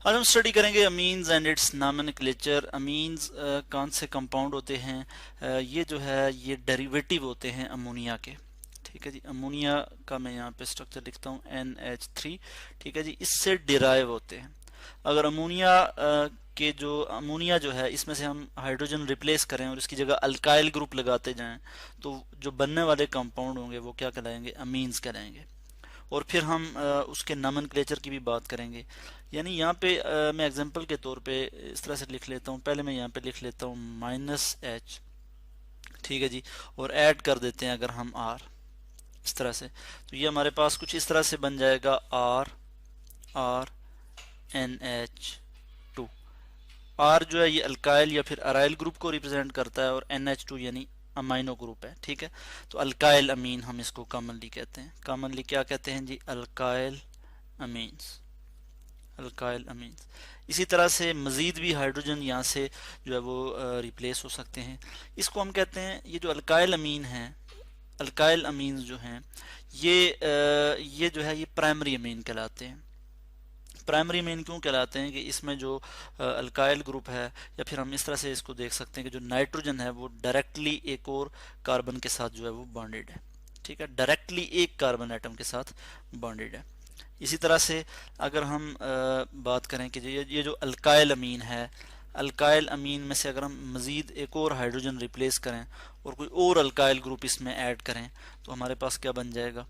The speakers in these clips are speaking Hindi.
आज हम स्टडी करेंगे amines and it's nomenclature. Amines कौन से कंपाउंड होते हैं? ये जो है ये डेरिवेटिव होते हैं अमोनिया के। ठीक है जी, अमोनिया का मैं यहाँ पे स्ट्रक्चर लिखता हूँ NH3। ठीक है जी, इससे डिराइव होते हैं। अगर अमोनिया के जो अमोनिया जो है इसमें से हम हाइड्रोजन रिप्लेस करें और इसकी जगह अल्काइल ग्रुप लगाते जाएं तो जो बनने वाले कंपाउंड होंगे वो क्या कहलाएंगे? अमीन्स कहलाएंगे। और फिर हम उसके नॉमेनक्लेचर की भी बात करेंगे। यानी यहाँ पे मैं एग्जांपल के तौर पे इस तरह से लिख लेता हूँ। पहले मैं यहाँ पे लिख लेता हूँ -H। ठीक है जी, और ऐड कर देते हैं अगर हम R इस तरह से, तो ये हमारे पास कुछ इस तरह से बन जाएगा R NH2। R जो है ये अल्काइल या फिर अराइल ग्रुप को रिप्रेजेंट करता है और NH2 यानी अमाइनो ग्रुप है। ठीक है, तो अल्काइल अमीन हम इसको कॉमनली कहते हैं। कॉमनली क्या कहते हैं जी? Alkyl amines. Alkyl amines. इसी तरह से मज़ीद भी हाइड्रोजन यहाँ से जो है वो रिप्लेस हो सकते हैं। इसको हम कहते हैं, ये जो अल्काइल अमीन है, अल्काइल अमीन्स जो हैं ये जो है ये प्राइमरी अमीन कहलाते हैं। प्राइमरी अमीन क्यों कहलाते हैं? कि इसमें जो अल्काइल ग्रुप है, या फिर हम इस तरह से इसको देख सकते हैं कि जो नाइट्रोजन है वो डायरेक्टली एक और कार्बन के साथ जो है वो बॉन्डेड है। ठीक है, डायरेक्टली एक कार्बन एटम के साथ बॉन्डेड है। इसी तरह से अगर हम बात करें कि ये जो अल्काइल अमीन है, अल्काइल अमीन में से अगर हम मज़ीद एक और हाइड्रोजन रिप्लेस करें और कोई और अल्काइल ग्रुप इसमें ऐड करें तो हमारे पास क्या बन जाएगा?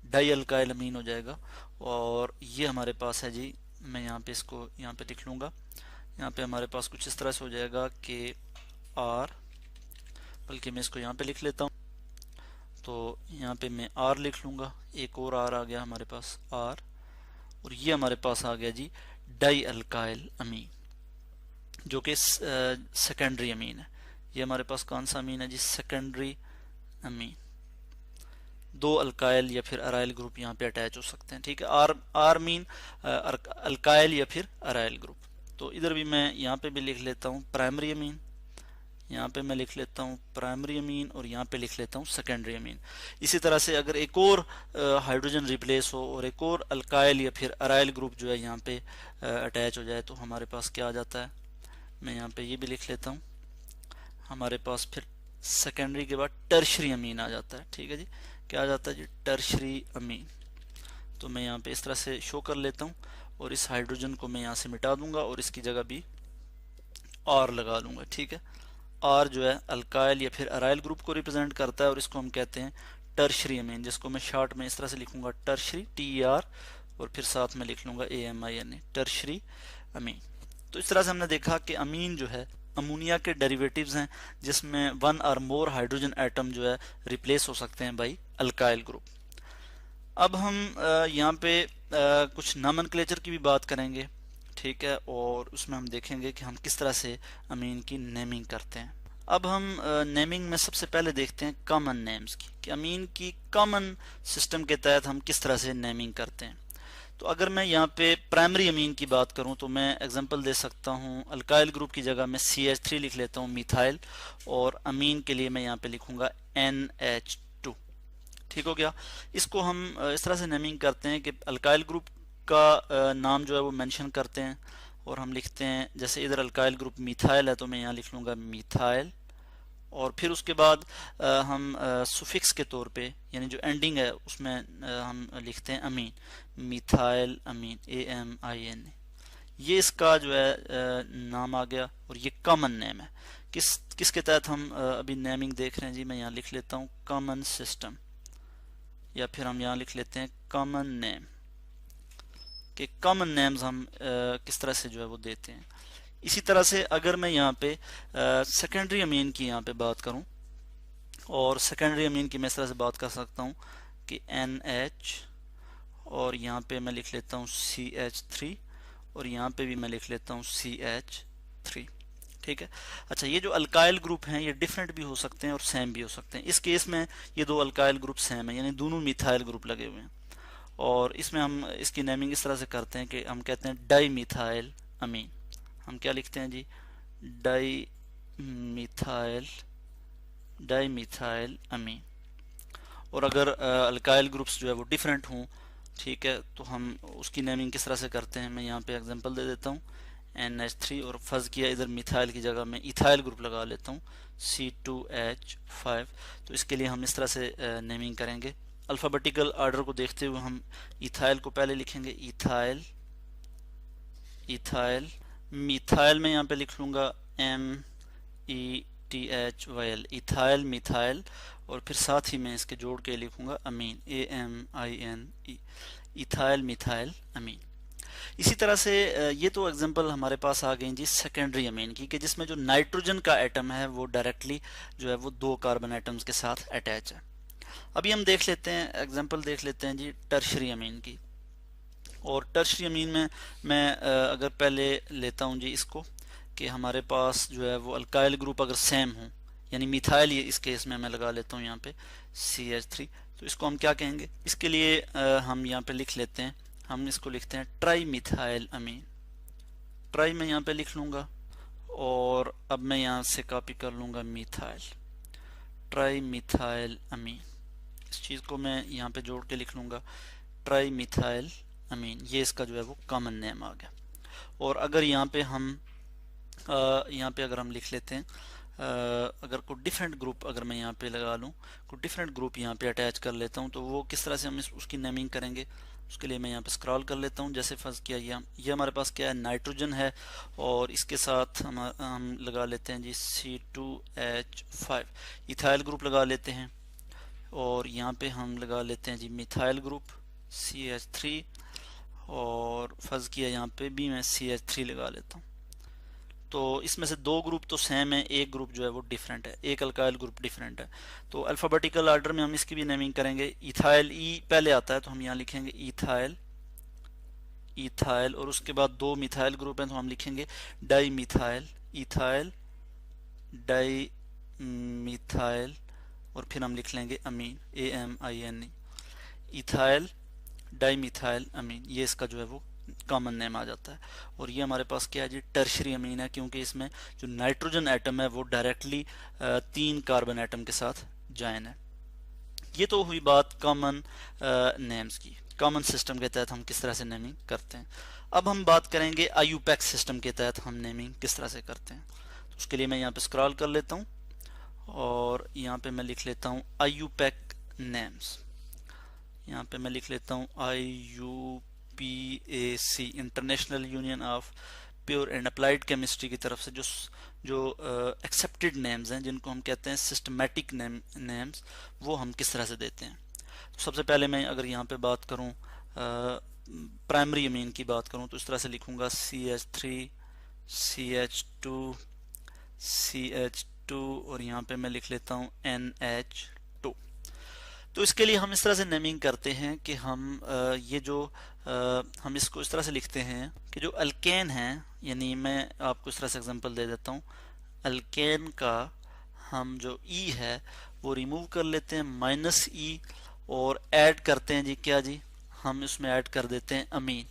डाई अल्काइल अमीन हो जाएगा। और ये हमारे पास है जी, मैं यहाँ पे इसको यहाँ पे लिख लूँगा। यहाँ पे हमारे पास कुछ इस तरह से हो जाएगा कि R, बल्कि मैं इसको यहाँ पे लिख लेता हूँ, तो यहाँ पे मैं R लिख लूँगा। एक और R आ गया हमारे पास R, और ये हमारे पास आ गया जी डाई अल्काइल अमीन, जो कि सेकेंडरी अमीन है। ये हमारे पास कौन सा अमीन है जी? Secondary amine. दो अल्काइल या फिर अराइल ग्रुप यहाँ पे अटैच हो सकते हैं। ठीक है, आर मीन अल्काइल या फिर अराइल ग्रुप। तो इधर भी मैं यहाँ पे भी लिख लेता हूँ प्राइमरी अमीन, यहाँ पे मैं लिख लेता हूँ प्राइमरी अमीन, और यहाँ पे लिख लेता हूँ सेकेंडरी अमीन। इसी तरह से अगर एक और हाइड्रोजन रिप्लेस हो और एक और अल्काइल या फिर अराइल ग्रुप जो है यहाँ पे अटैच हो जाए तो हमारे पास क्या आ जाता है? मैं यहाँ पे ये भी लिख लेता हूँ। हमारे पास फिर सेकेंडरी के बाद टर्शरी अमीन आ जाता है। ठीक है जी, क्या आ जाता है जी? टर्शरी अमीन। तो मैं यहाँ पे इस तरह से शो कर लेता हूँ, और इस हाइड्रोजन को मैं यहाँ से मिटा दूंगा और इसकी जगह भी R लगा लूंगा। ठीक है, R जो है अल्काइल या फिर अराइल ग्रुप को रिप्रेजेंट करता है और इसको हम कहते हैं टर्शरी अमीन, जिसको मैं शॉर्ट में इस तरह से लिखूंगा टर्शरी TER, और फिर साथ में लिख लूंगा AMINA, टर्शरी अमीन। तो इस तरह से हमने देखा कि अमीन जो है अमोनिया के डेरिवेटिव्स हैं, जिसमें वन और मोर हाइड्रोजन एटम जो है रिप्लेस हो सकते हैं बाई अल्काइल ग्रुप। अब हम यहाँ पे कुछ नॉमेनक्लेचर की भी बात करेंगे। ठीक है, और उसमें हम देखेंगे कि हम किस तरह से अमीन की नेमिंग करते हैं। अब हम नेमिंग में सबसे पहले देखते हैं कॉमन नेम्स की, कि अमीन की कॉमन सिस्टम के तहत हम किस तरह से नेमिंग करते हैं। तो अगर मैं यहाँ पे प्राइमरी अमीन की बात करूँ तो मैं एग्जांपल दे सकता हूँ। अल्काइल ग्रुप की जगह मैं CH3 लिख लेता हूँ, मिथाइल, और अमीन के लिए मैं यहाँ पे लिखूंगा NH2। ठीक हो गया। इसको हम इस तरह से नेमिंग करते हैं कि अल्काइल ग्रुप का नाम जो है वो मेंशन करते हैं, और हम लिखते हैं, जैसे इधर अल्काइल ग्रुप मिथाइल है तो मैं यहाँ लिख लूँगा मिथाइल, और फिर उसके बाद हम सुफिक्स के तौर पे, यानी जो एंडिंग है उसमें हम लिखते हैं अमीन, मिथाइल अमीन, AMINA। ये इसका जो है नाम आ गया, और ये कॉमन नेम है। किसके तहत हम अभी नेमिंग देख रहे हैं जी? मैं यहाँ लिख लेता हूँ कॉमन सिस्टम, या फिर हम यहाँ लिख लेते हैं कॉमन नेम, कि कॉमन नेम्स हम किस तरह से जो है वो देते हैं। इसी तरह से अगर मैं यहाँ पे सेकेंडरी अमीन की यहाँ पे बात करूँ, और सेकेंडरी अमीन की मैं इस तरह से बात कर सकता हूँ कि NH, और यहाँ पे मैं लिख लेता हूँ CH3, और यहाँ पे भी मैं लिख लेता हूँ CH3। ठीक है, अच्छा, ये जो अल्काइल ग्रुप हैं ये डिफरेंट भी हो सकते हैं और सेम भी हो सकते हैं। इस केस में ये दो अल्काइल ग्रुप सेम है, यानी दोनों मिथाइल ग्रुप लगे हुए हैं, और इसमें हम इसकी नेमिंग इस तरह से करते हैं कि हम कहते हैं डाई मिथाइल अमीन। हम क्या लिखते हैं जी? डाई मिथाइल अमीन। और अगर अल्काइल ग्रुप्स जो है वो डिफरेंट हों, ठीक है, तो हम उसकी नेमिंग किस तरह से करते हैं, मैं यहाँ पे एग्जांपल दे देता हूँ। NH3 और फर्ज किया इधर मिथाइल की जगह मैं इथाइल ग्रुप लगा लेता हूँ, C2H5। तो इसके लिए हम इस तरह से नेमिंग करेंगे। अल्फ़ाबेटिकल आर्डर को देखते हुए हम इथाइल को पहले लिखेंगे, इथाइल, इथाइल। मिथाइल में यहाँ पे लिख लूँगा METHYL, इथाइल मिथाइल, और फिर साथ ही मैं इसके जोड़ के लिखूंगा अमीन, AMINE, इथाइल मिथाइल अमीन। इसी तरह से ये तो एग्जांपल हमारे पास आ गई जी सेकेंडरी अमीन की, कि जिसमें जो नाइट्रोजन का एटम है वो डायरेक्टली जो है वो 2 कार्बन एटम्स के साथ अटैच है। अभी हम देख लेते हैं, एग्जांपल देख लेते हैं जी टर्शरी अमीन की। और टर्शरी अमीन में मैं अगर पहले लेता हूँ जी इसको, कि हमारे पास जो है वो अल्काइल ग्रुप अगर सेम हो, यानी मिथाइल, ये इस केस में मैं लगा लेता हूँ यहाँ पे CH3, तो इसको हम क्या कहेंगे, इसके लिए हम यहाँ पे लिख लेते हैं, हम इसको लिखते हैं ट्राई मिथाइल अमीन। ट्राई मैं यहाँ पे लिख लूँगा और अब मैं यहाँ से कॉपी कर लूँगा मिथाइल, ट्राई मिथाइल अमीन। इस चीज़ को मैं यहाँ पे जोड़ के लिख लूँगा ट्राई मिथाइल अमीन। ये इसका जो है वो कॉमन नेम आ गया। और अगर यहाँ पे हम यहाँ पे अगर हम लिख लेते हैं, अगर कोई डिफरेंट ग्रुप अगर मैं यहाँ पे लगा लूँ, कोई डिफरेंट ग्रुप यहाँ पे अटैच कर लेता हूँ, तो वो किस तरह से हम उसकी नेमिंग करेंगे, उसके लिए मैं यहाँ पे स्क्रॉल कर लेता हूँ। जैसे फर्ज किया ये हमारे पास क्या है, नाइट्रोजन है, और इसके साथ हम लगा लेते हैं जी C2H5, इथाइल ग्रुप लगा लेते हैं, और यहाँ पे हम लगा लेते हैं जी मिथाइल ग्रुप CH3, और फर्ज किया यहाँ पे भी मैं CH3 लगा लेता हूँ। तो इसमें से 2 ग्रुप तो सेम है, एक ग्रुप जो है वो डिफरेंट है, एक अल्काइल ग्रुप डिफरेंट है। तो अल्फ़ाबेटिकल आर्डर में हम इसकी भी नेमिंग करेंगे। इथाइल ई पहले आता है तो हम यहाँ लिखेंगे इथाइल, इथाइल, और उसके बाद 2 मिथाइल ग्रुप हैं तो हम लिखेंगे di methyl, ethyl di methyl, और फिर हम लिख लेंगे अमीन, AMINE, इथाइल डाई मिथाइल अमीन। ये इसका जो है वो कॉमन नेम आ जाता है। और ये हमारे पास क्या है जी, टर्शरी अमीन है, क्योंकि इसमें जो नाइट्रोजन एटम है वो डायरेक्टली 3 कार्बन एटम के साथ जॉइन है। ये तो हुई बात कॉमन नेम्स की, कॉमन सिस्टम के तहत हम किस तरह से नेमिंग करते हैं। अब हम बात करेंगे IUPAC सिस्टम के तहत हम नेमिंग किस तरह से करते हैं। तो उसके लिए मैं यहाँ पे स्क्रॉल कर लेता हूँ और यहाँ पे मैं लिख लेता हूँ IUPAC नेम्स। यहाँ पे मैं लिख लेता हूँ IUPAC, international union of pure and applied chemistry की तरफ से जो एक्सेप्टेड नेम्स हैं, जिनको हम कहते हैं सिस्टमेटिक नेम्स, वो हम किस तरह से देते हैं। तो सबसे पहले मैं अगर यहाँ पे बात करूँ, प्राइमरी अमीन की बात करूँ, तो इस तरह से लिखूँगा CH3 CH2 CH2, और यहाँ पे मैं लिख लेता हूँ NH2। तो इसके लिए हम इस तरह से नेमिंग करते हैं कि हम ये जो हम इसको इस तरह से लिखते हैं कि जो अल्केन है, यानी मैं आपको इस तरह से एग्जांपल दे देता हूँ, अल्केन का हम जो E है वो रिमूव कर लेते हैं -E, और ऐड करते हैं जी क्या जी, हम इसमें ऐड कर देते हैं अमीन,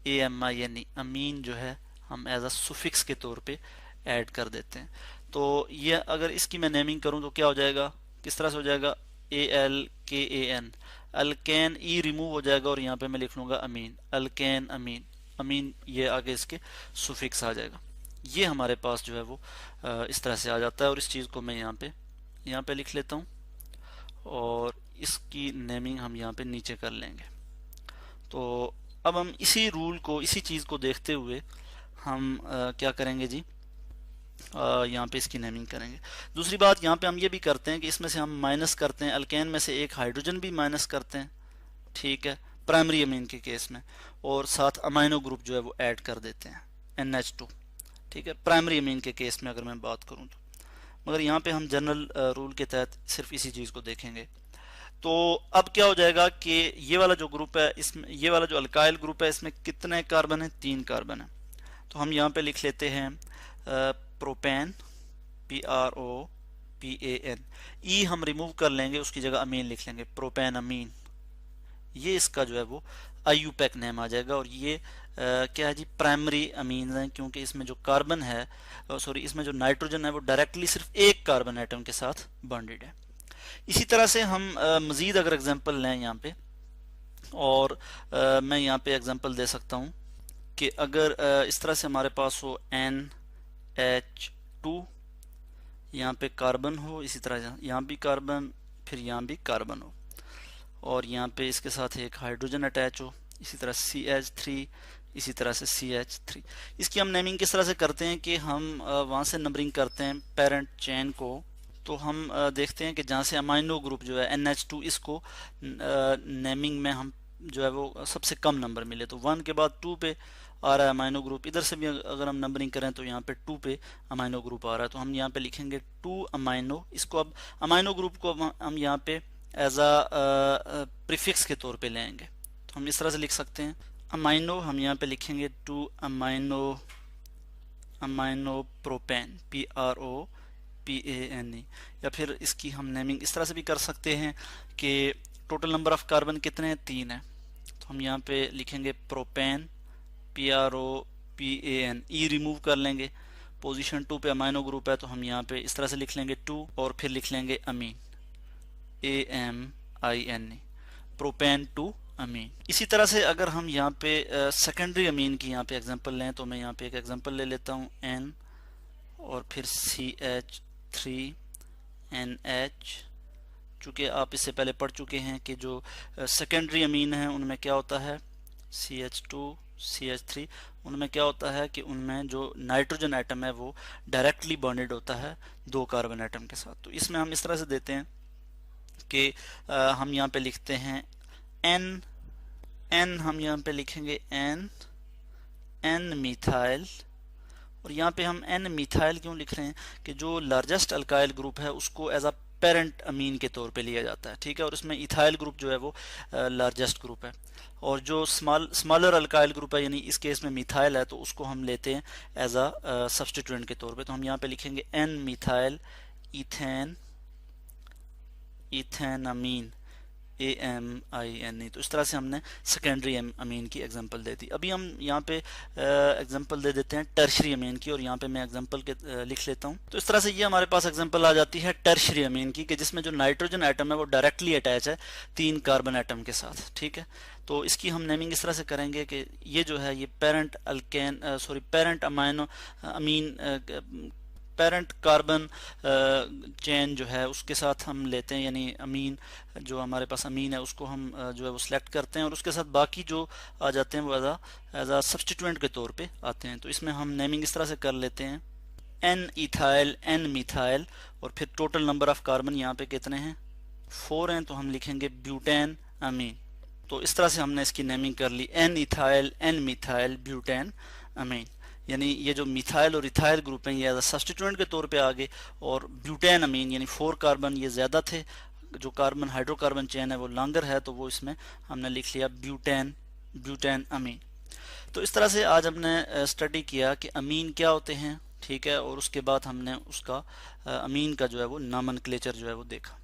AMINE, अमीन जो है हम एज अ सुफिक्स के तौर पे ऐड कर देते हैं। तो ये अगर इसकी मैं नेमिंग करूँ तो क्या हो जाएगा, किस तरह से हो जाएगा, ALKAN, अल्केन, E रिमूव हो जाएगा और यहाँ पे मैं लिख लूँगा अमीन, अल्केन अमीन, अमीन ये आगे इसके सुफिक्स आ जाएगा। ये हमारे पास जो है वो इस तरह से आ जाता है। और इस चीज़ को मैं यहाँ पे लिख लेता हूँ और इसकी नेमिंग हम यहाँ पे नीचे कर लेंगे। तो अब हम इसी रूल को, इसी चीज़ को देखते हुए हम क्या करेंगे जी, यहाँ पे इसकी नेमिंग करेंगे। दूसरी बात यहाँ पे हम ये भी करते हैं कि इसमें से हम माइनस करते हैं, अल्केन में से एक हाइड्रोजन भी माइनस करते हैं, ठीक है, प्राइमरी अमीन के केस में, और साथ अमाइनो ग्रुप जो है वो ऐड कर देते हैं NH2, ठीक है, प्राइमरी अमीन के केस में अगर मैं बात करूँ तो। मगर यहाँ पे हम जनरल रूल के तहत सिर्फ इसी चीज़ को देखेंगे। तो अब क्या हो जाएगा कि ये वाला जो ग्रुप है, इसमें ये वाला जो अल्काइल ग्रुप है, इसमें कितने कार्बन है, 3 कार्बन है। तो हम यहाँ पे लिख लेते हैं प्रोपेन, PROPAN, E हम रिमूव कर लेंगे, उसकी जगह अमीन लिख लेंगे, प्रोपेन अमीन। ये इसका जो है वो IUPAC नेम आ जाएगा। और ये क्या है जी, प्राइमरी अमीन है, क्योंकि इसमें जो कार्बन है, सॉरी, इसमें जो नाइट्रोजन है वो डायरेक्टली सिर्फ एक कार्बन एटम के साथ बॉन्डेड है। इसी तरह से हम मजीद अगर एग्जांपल लें यहाँ पे, और मैं यहाँ पे एग्जांपल दे सकता हूँ कि अगर इस तरह से हमारे पास हो NH2, यहाँ पे कार्बन हो, इसी तरह यहाँ भी कार्बन, फिर यहाँ भी कार्बन हो, और यहाँ पे इसके साथ एक हाइड्रोजन अटैच हो, इसी तरह CH3, इसी तरह से CH3। इसकी हम नेमिंग किस तरह से करते हैं कि हम वहाँ से नंबरिंग करते हैं पेरेंट चेन को। तो हम देखते हैं कि जहाँ से अमाइनो ग्रुप जो है NH2, इसको नेमिंग में हम जो है वो सबसे कम नंबर मिले, तो 1 के बाद 2 पे आ रहा है अमाइनो ग्रुप। इधर से भी अगर हम नंबरिंग करें तो यहाँ पे 2 पे अमाइनो ग्रुप आ रहा है, तो हम यहाँ पे लिखेंगे 2 अमाइनो। इसको अब अमाइनो ग्रुप को हम यहाँ पे एज अ प्रीफिक्स के तौर पे लेंगे, तो हम इस तरह से लिख सकते हैं अमाइनो। हम यहाँ पे लिखेंगे 2 अमाइनो, अमाइनो प्रोपेन, PROPANE। या फिर इसकी हम नेमिंग इस तरह से भी कर सकते हैं कि टोटल नंबर ऑफ कार्बन कितने हैं, 3 है, तो हम यहाँ पे लिखेंगे प्रोपेन, PROPAN, ई रिमूव कर लेंगे, पोजीशन 2 पे अमाइनो ग्रुप है, तो हम यहाँ पे इस तरह से लिख लेंगे 2, और फिर लिख लेंगे अमीन, AMINE, प्रोपेन 2 अमीन। इसी तरह से अगर हम यहाँ पे सेकेंडरी अमीन की यहाँ पे एग्जांपल लें, तो मैं यहाँ पे एक एग्जांपल ले लेता हूँ, N और फिर CH3NH। चूँकि आप इससे पहले पढ़ चुके हैं कि जो सेकेंडरी अमीन है उनमें क्या होता है, CH2 CH3, उनमें क्या होता है कि उनमें जो नाइट्रोजन एटम है वो डायरेक्टली बॉन्डेड होता है 2 कार्बन एटम के साथ। तो इसमें हम इस तरह से देते हैं कि हम यहाँ पे लिखते हैं N, हम यहाँ पे लिखेंगे N मिथाइल, और यहाँ पे हम N मिथाइल क्यों लिख रहे हैं कि जो लार्जेस्ट अल्काइल ग्रुप है उसको एज अ पेरेंट अमीन के तौर पे लिया जाता है, ठीक है, और इसमें इथाइल ग्रुप जो है वो लार्जेस्ट ग्रुप है, और जो स्मॉलर अल्काइल ग्रुप है, यानी इस केस में मिथाइल है, तो उसको हम लेते हैं एज अ सब्सटीट्यूएंट के तौर पे। तो हम यहाँ पे लिखेंगे N मिथाइल इथेन अमीन, AMINE। तो इस तरह से हमने सेकेंडरी अमीन की एग्जांपल दे दी। अभी हम यहाँ पे एग्जांपल दे देते हैं टर्शरी अमीन की, और यहाँ पे मैं एग्जांपल के लिख लेता हूँ। तो इस तरह से ये हमारे पास एग्जांपल आ जाती है टर्शरी अमीन की, कि जिसमें जो नाइट्रोजन एटम है वो डायरेक्टली अटैच है 3 कार्बन एटम के साथ, ठीक है। तो इसकी हम नेमिंग इस तरह से करेंगे कि ये जो है ये पेरेंट अमाइनो अमीन, पेरेंट कार्बन चेन जो है उसके साथ हम लेते हैं, यानी अमीन जो हमारे पास अमीन है उसको हम जो है वो सिलेक्ट करते हैं, और उसके साथ बाकी जो आ जाते हैं वो एज अ सब्सटीट्यूएंट के तौर पे आते हैं। तो इसमें हम नेमिंग इस तरह से कर लेते हैं N इथाइल, N मिथाइल, और फिर टोटल नंबर ऑफ कार्बन यहाँ पे कितने हैं, 4 हैं, तो हम लिखेंगे ब्यूटेन अमीन। तो इस तरह से हमने इसकी नेमिंग कर ली N ethyl, N methyl, butane amine. यानी ये जो मिथाइल और इथाइल ग्रुप हैं ये एज अ सब्सटीट्यूएंट के तौर पे आ गए, और ब्यूटेन अमीन यानी 4 कार्बन ये ज़्यादा थे, जो कार्बन हाइड्रोकार्बन चेन है वो लॉन्गर है, तो वो इसमें हमने लिख लिया ब्यूटेन अमीन। तो इस तरह से आज हमने स्टडी किया कि अमीन क्या होते हैं, ठीक है, और उसके बाद हमने उसका अमीन का जो है वो नॉमेनक्लेचर जो है वो देखा।